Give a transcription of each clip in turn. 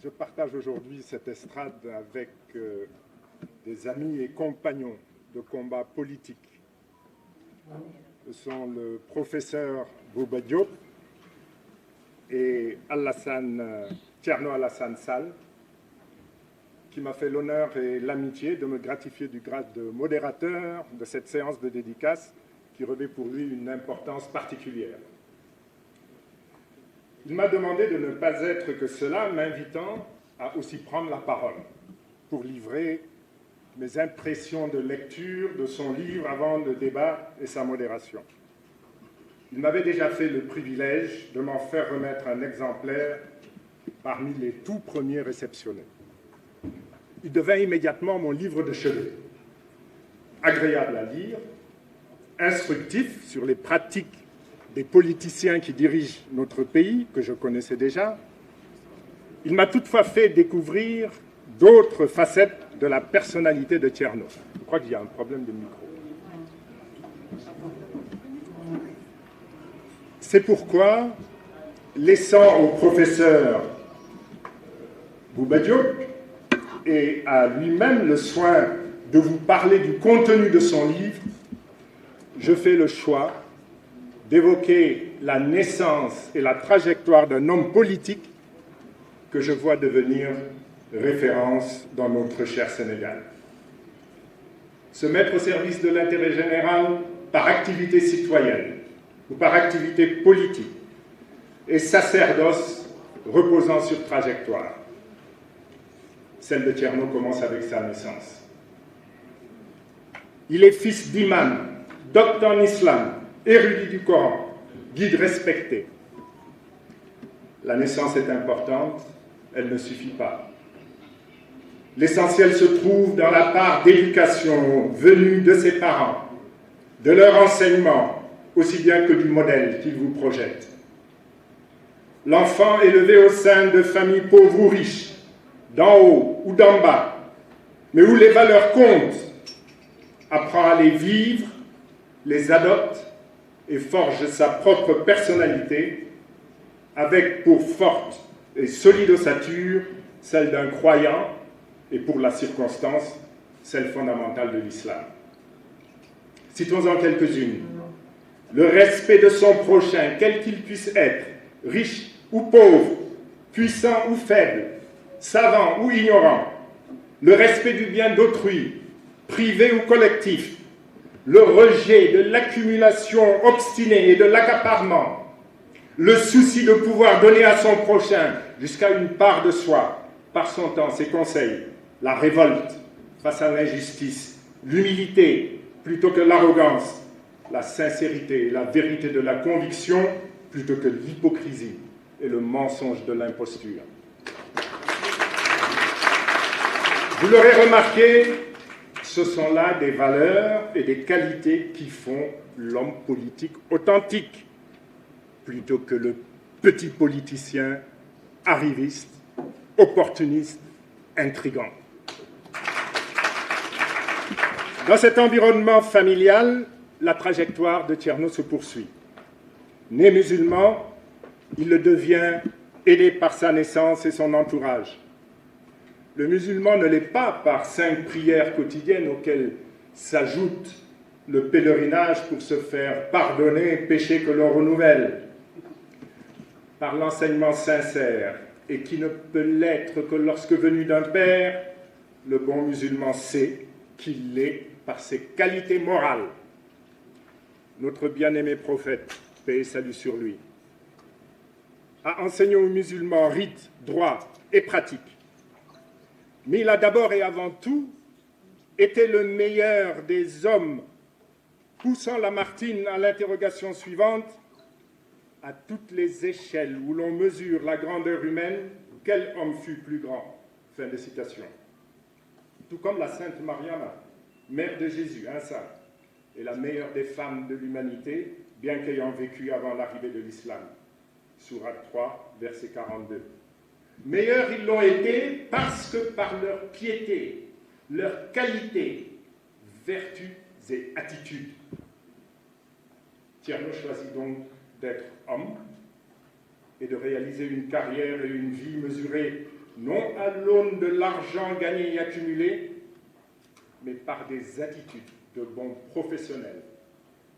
Je partage aujourd'hui cette estrade avec des amis et compagnons de combat politique. Ce sont le professeur Bouba Diop et Thierno Alassane Sall, qui m'a fait l'honneur et l'amitié de me gratifier du grade de modérateur de cette séance de dédicace qui revêt pour lui une importance particulière. Il m'a demandé de ne pas être que cela, m'invitant à aussi prendre la parole pour livrer mes impressions de lecture de son livre avant le débat et sa modération. Il m'avait déjà fait le privilège de m'en faire remettre un exemplaire parmi les tout premiers réceptionnés. Il devint immédiatement mon livre de chevet, agréable à lire, instructif sur les pratiques des politiciens qui dirigent notre pays, que je connaissais déjà. Il m'a toutefois fait découvrir d'autres facettes de la personnalité de Thierno. Je crois qu'il y a un problème de micro. C'est pourquoi, laissant au professeur Bouba Diop et à lui-même le soin de vous parler du contenu de son livre, je fais le choix d'évoquer la naissance et la trajectoire d'un homme politique que je vois devenir référence dans notre cher Sénégal. Se mettre au service de l'intérêt général par activité citoyenne ou par activité politique et sacerdoce reposant sur trajectoire. Celle de Thierno commence avec sa naissance. Il est fils d'imam, docteur en islam, érudit du Coran, guide respecté. La naissance est importante, elle ne suffit pas. L'essentiel se trouve dans la part d'éducation venue de ses parents, de leur enseignement, aussi bien que du modèle qu'ils vous projettent. L'enfant élevé au sein de familles pauvres ou riches, d'en haut ou d'en bas, mais où les valeurs comptent, apprend à les vivre, les adopte et forge sa propre personnalité avec pour forte et solide ossature celle d'un croyant et pour la circonstance, celle fondamentale de l'islam. Citons-en quelques-unes. Le respect de son prochain, quel qu'il puisse être, riche ou pauvre, puissant ou faible, savant ou ignorant. Le respect du bien d'autrui, privé ou collectif. Le rejet de l'accumulation obstinée et de l'accaparement, le souci de pouvoir donner à son prochain jusqu'à une part de soi, par son temps, ses conseils, la révolte face à l'injustice, l'humilité plutôt que l'arrogance, la sincérité et la vérité de la conviction plutôt que l'hypocrisie et le mensonge de l'imposture. Vous l'aurez remarqué, ce sont là des valeurs et des qualités qui font l'homme politique authentique, plutôt que le petit politicien arriviste, opportuniste, intrigant. Dans cet environnement familial, la trajectoire de Thierno se poursuit. Né musulman, il le devient aidé par sa naissance et son entourage. Le musulman ne l'est pas par 5 prières quotidiennes auxquelles s'ajoute le pèlerinage pour se faire pardonner péché que l'on renouvelle. Par l'enseignement sincère et qui ne peut l'être que lorsque venu d'un père, le bon musulman sait qu'il l'est par ses qualités morales. Notre bien-aimé prophète, paix et salut sur lui, a enseigné aux musulmans rites, droits et pratiques. Mais il a d'abord et avant tout été le meilleur des hommes, poussant Lamartine à l'interrogation suivante: à toutes les échelles où l'on mesure la grandeur humaine, quel homme fut plus grand? Fin de citation. Tout comme la sainte Mariama, mère de Jésus, un saint, est la meilleure des femmes de l'humanité, bien qu'ayant vécu avant l'arrivée de l'islam. Sourate 3, verset 42. Meilleurs ils l'ont été parce que par leur piété, leur qualité, vertus et attitudes. Thierno choisit donc d'être homme et de réaliser une carrière et une vie mesurée non à l'aune de l'argent gagné et accumulé, mais par des attitudes de bons professionnels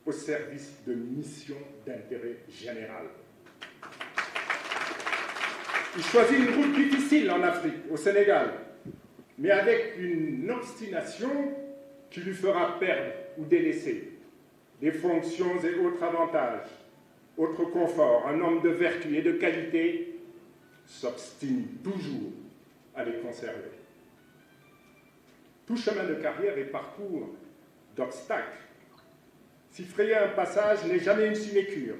au service de missions d'intérêt général. Il choisit une route difficile en Afrique, au Sénégal, mais avec une obstination qui lui fera perdre ou délaisser des fonctions et autres avantages, autres conforts. Un homme de vertu et de qualité s'obstine toujours à les conserver. Tout chemin de carrière est parcours d'obstacles. S'y frayer un passage n'est jamais une sinécure.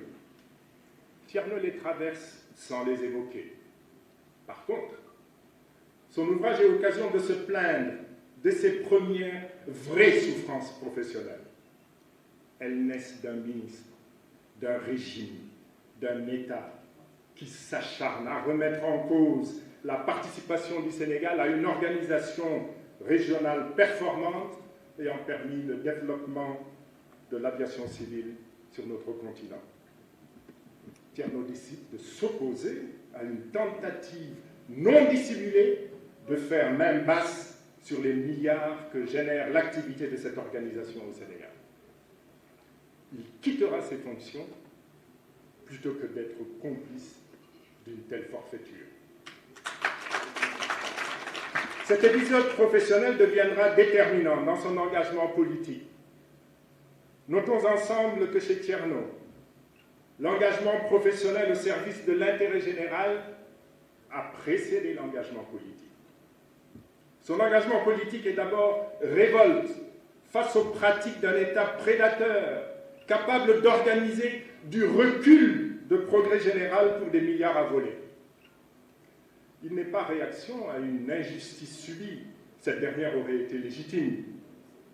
Tierno les traverse sans les évoquer. Par contre, son ouvrage est l'occasion de se plaindre de ses premières vraies souffrances professionnelles. Elles naissent d'un ministre, d'un régime, d'un État qui s'acharne à remettre en cause la participation du Sénégal à une organisation régionale performante ayant permis le développement de l'aviation civile sur notre continent. Tierno décide de s'opposer à une tentative non dissimulée de faire main basse sur les milliards que génère l'activité de cette organisation au Sénégal. Il quittera ses fonctions plutôt que d'être complice d'une telle forfaiture. Cet épisode professionnel deviendra déterminant dans son engagement politique. Notons ensemble que chez Tierno, l'engagement professionnel au service de l'intérêt général a précédé l'engagement politique. Son engagement politique est d'abord révolte face aux pratiques d'un État prédateur, capable d'organiser du recul de progrès général pour des milliards à voler. Il n'est pas réaction à une injustice subie. Cette dernière aurait été légitime.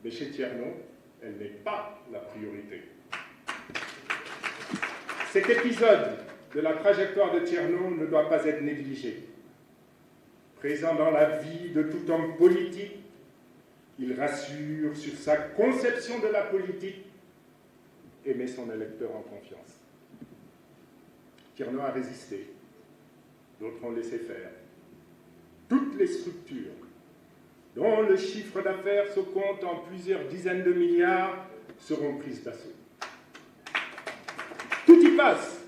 Mais chez Tierno, elle n'est pas la priorité. Cet épisode de la trajectoire de Tierno ne doit pas être négligé. Présent dans la vie de tout homme politique, il rassure sur sa conception de la politique et met son électeur en confiance. Tierno a résisté, d'autres ont laissé faire. Toutes les structures dont le chiffre d'affaires se compte en plusieurs dizaines de milliards seront prises d'assaut. Tout y passe.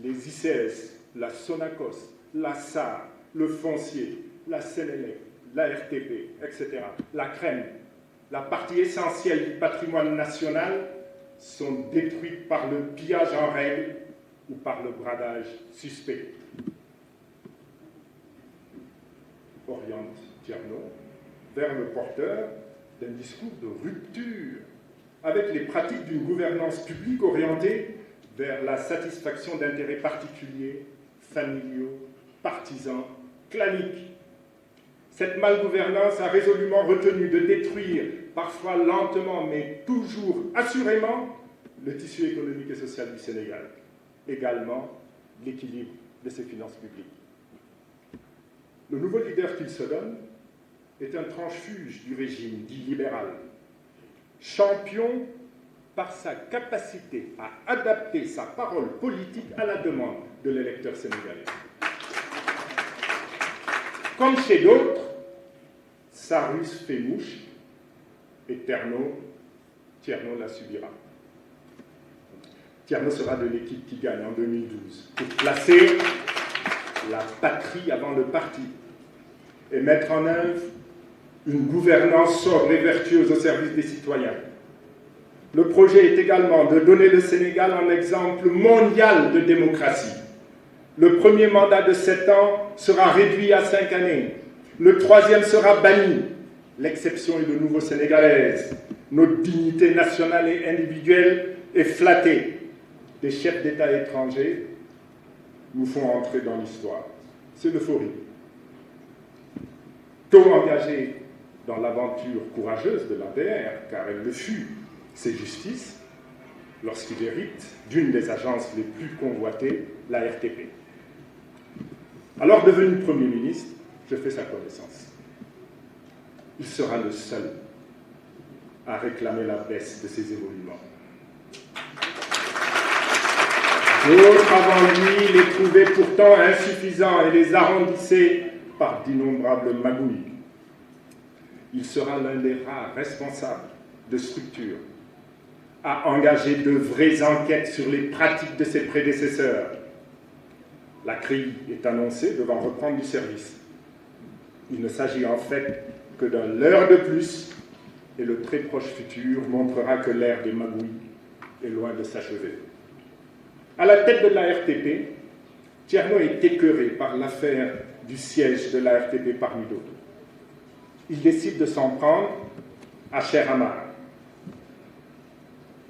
Les ICS, la Sonacos, la SAR, le foncier, la Sénélec, la RTP, etc. La crème, la partie essentielle du patrimoine national sont détruites par le pillage en règle ou par le bradage suspect. Oriente Tierno vers le porteur d'un discours de rupture avec les pratiques d'une gouvernance publique orientée vers la satisfaction d'intérêts particuliers, familiaux, partisans, claniques. Cette malgouvernance a résolument retenu de détruire, parfois lentement mais toujours assurément, le tissu économique et social du Sénégal, également l'équilibre de ses finances publiques. Le nouveau leader qu'il se donne est un transfuge du régime dit libéral, champion par sa capacité à adapter sa parole politique à la demande de l'électeur sénégalais. Comme chez d'autres, sa ruse fait mouche et Tierno la subira. Tierno sera de l'équipe qui gagne en 2012 pour placer la patrie avant le parti et mettre en œuvre une gouvernance sobre et vertueuse au service des citoyens. Le projet est également de donner le Sénégal en exemple mondial de démocratie. Le premier mandat de 7 ans sera réduit à 5 années. Le troisième sera banni. L'exception est de nouveau sénégalaise. Notre dignité nationale et individuelle est flattée. Des chefs d'État étrangers nous font entrer dans l'histoire. C'est l'euphorie. Tôt engagé dans l'aventure courageuse de l'APR, car elle le fut, c'est justice, lorsqu'il hérite d'une des agences les plus convoitées, la RTP. Alors devenu Premier ministre, je fais sa connaissance. Il sera le seul à réclamer la baisse de ces émoluments. D'autres avant lui les trouvaient pourtant insuffisants et les arrondissaient par d'innombrables magouilles. Il sera l'un des rares responsables de structures à engager de vraies enquêtes sur les pratiques de ses prédécesseurs. La CRI est annoncée devant reprendre du service. Il ne s'agit en fait que d'un leurre de plus, et le très proche futur montrera que l'ère des magouilles est loin de s'achever. À la tête de l'ARTP, Thierno est écœuré par l'affaire du siège de l'ARTP parmi d'autres. Il décide de s'en prendre à Cheikh Amar,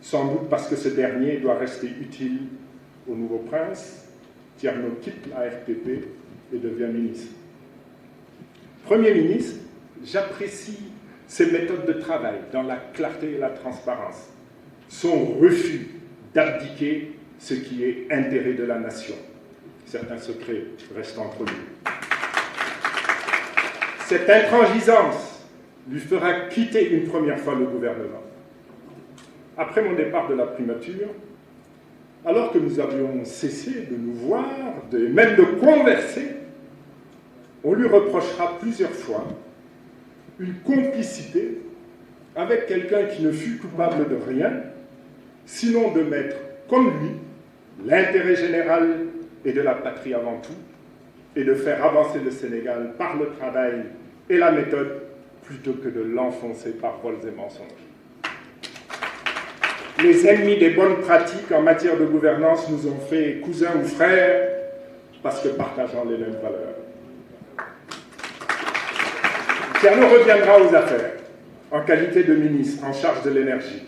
sans doute parce que ce dernier doit rester utile au nouveau prince. Thierno quitte l'ARTP et devient ministre. Premier ministre, j'apprécie ses méthodes de travail dans la clarté et la transparence, son refus d'abdiquer ce qui est intérêt de la nation. Certains secrets restent entre nous. Cette intransigeance lui fera quitter une première fois le gouvernement. Après mon départ de la primature, alors que nous avions cessé de nous voir, même de converser, on lui reprochera plusieurs fois une complicité avec quelqu'un qui ne fut coupable de rien, sinon de mettre, comme lui, l'intérêt général et de la patrie avant tout, et de faire avancer le Sénégal par le travail et la méthode, plutôt que de l'enfoncer par vols et mensonges. Les ennemis des bonnes pratiques en matière de gouvernance nous ont fait cousins ou frères, parce que partageant les mêmes valeurs. Thierno reviendra aux affaires, en qualité de ministre en charge de l'énergie.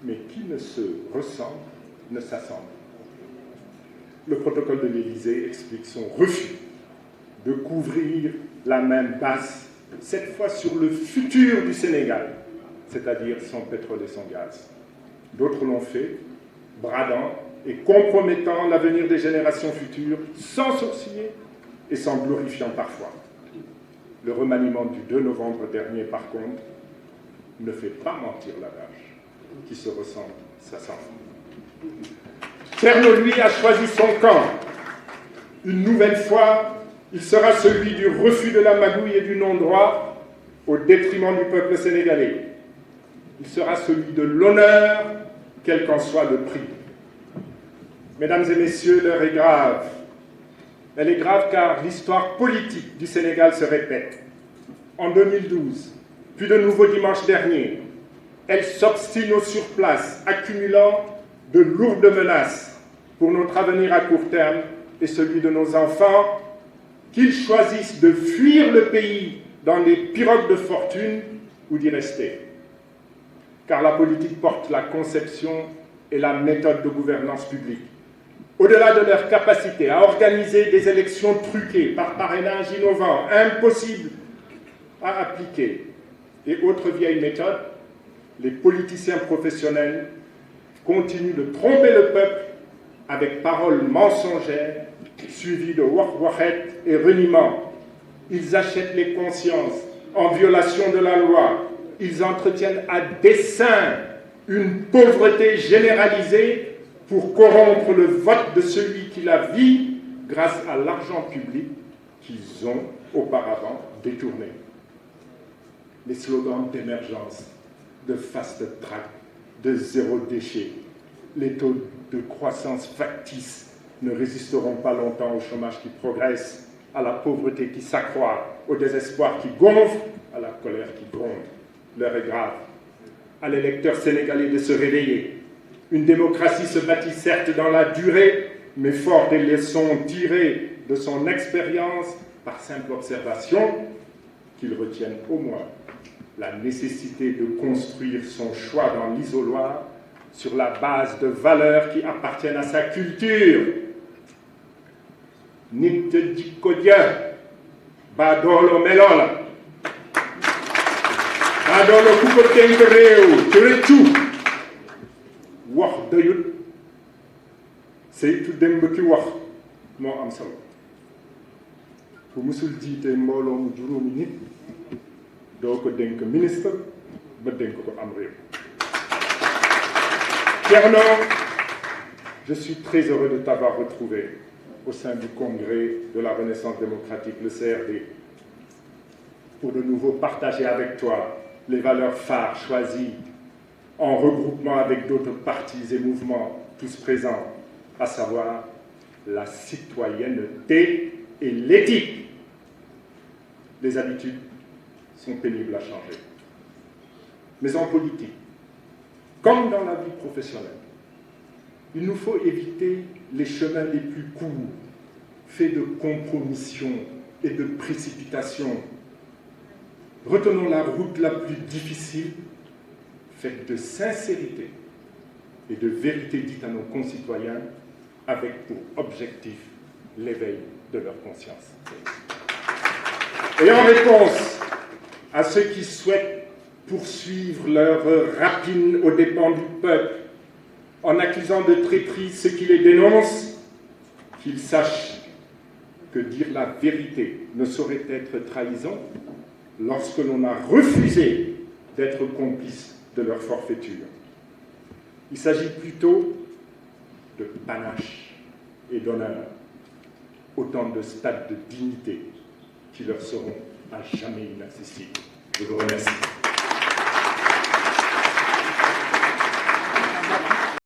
Mais qui ne se ressemble ne s'assemble. Le protocole de l'Élysée explique son refus de couvrir la main basse, cette fois sur le futur du Sénégal, c'est-à-dire son pétrole et son gaz. D'autres l'ont fait, bradant et compromettant l'avenir des générations futures, sans sourciller et sans glorifiant parfois. Le remaniement du 2 novembre dernier, par contre, ne fait pas mentir l'adage. Qui se ressemble, s'assemble. Thierno, lui, a choisi son camp. Une nouvelle fois, il sera celui du refus de la magouille et du non-droit au détriment du peuple sénégalais. Il sera celui de l'honneur, quel qu'en soit le prix. Mesdames et messieurs, l'heure est grave. Elle est grave car l'histoire politique du Sénégal se répète. En 2012, puis de nouveau dimanche dernier, elle s'obstine au surplace, accumulant de lourdes menaces pour notre avenir à court terme et celui de nos enfants, qu'ils choisissent de fuir le pays dans des pirogues de fortune ou d'y rester. Car la politique porte la conception et la méthode de gouvernance publique. Au-delà de leur capacité à organiser des élections truquées par parrainage innovant, impossibles à appliquer, et autres vieilles méthodes, les politiciens professionnels continuent de tromper le peuple avec paroles mensongères suivies de wak-waket et reniements. Ils achètent les consciences en violation de la loi. Ils entretiennent à dessein une pauvreté généralisée pour corrompre le vote de celui qui la vit grâce à l'argent public qu'ils ont auparavant détourné. Les slogans d'émergence, de fast track, de zéro déchet, les taux de croissance factices ne résisteront pas longtemps au chômage qui progresse, à la pauvreté qui s'accroît, au désespoir qui gonfle, à la colère qui gronde. L'heure est grave. À l'électeur sénégalais de se réveiller. Une démocratie se bâtit certes dans la durée, mais fort des leçons tirées de son expérience par simple observation, qu'il retienne au moins la nécessité de construire son choix dans l'isoloir sur la base de valeurs qui appartiennent à sa culture. Nit jikko ja badoolo melola badoolo ku ko dénk réew ci rëccu wax doyut saytu démb ki wax moo am solo ku musul jiite mbooloo mu juróomi nit doo ko dénk ministre ba dénk ko am réew. Thierno, je suis très heureux de t'avoir retrouvé. au sein du Congrès de la Renaissance démocratique, le CRD, pour de nouveau partager avec toi les valeurs phares choisies en regroupement avec d'autres partis et mouvements, tous présents, à savoir la citoyenneté et l'éthique. Les habitudes sont pénibles à changer. Mais en politique, comme dans la vie professionnelle, il nous faut éviter les chemins les plus courts, faits de compromission et de précipitation. Retenons la route la plus difficile, faite de sincérité et de vérité dite à nos concitoyens, avec pour objectif l'éveil de leur conscience. Et en réponse à ceux qui souhaitent poursuivre leur rapine aux dépens du peuple, en accusant de traîtrise ceux qui les dénoncent, qu'ils sachent que dire la vérité ne saurait être trahison lorsque l'on a refusé d'être complice de leur forfaiture. Il s'agit plutôt de panache et d'honneur, autant de stades de dignité qui leur seront à jamais inaccessibles. Je vous remercie.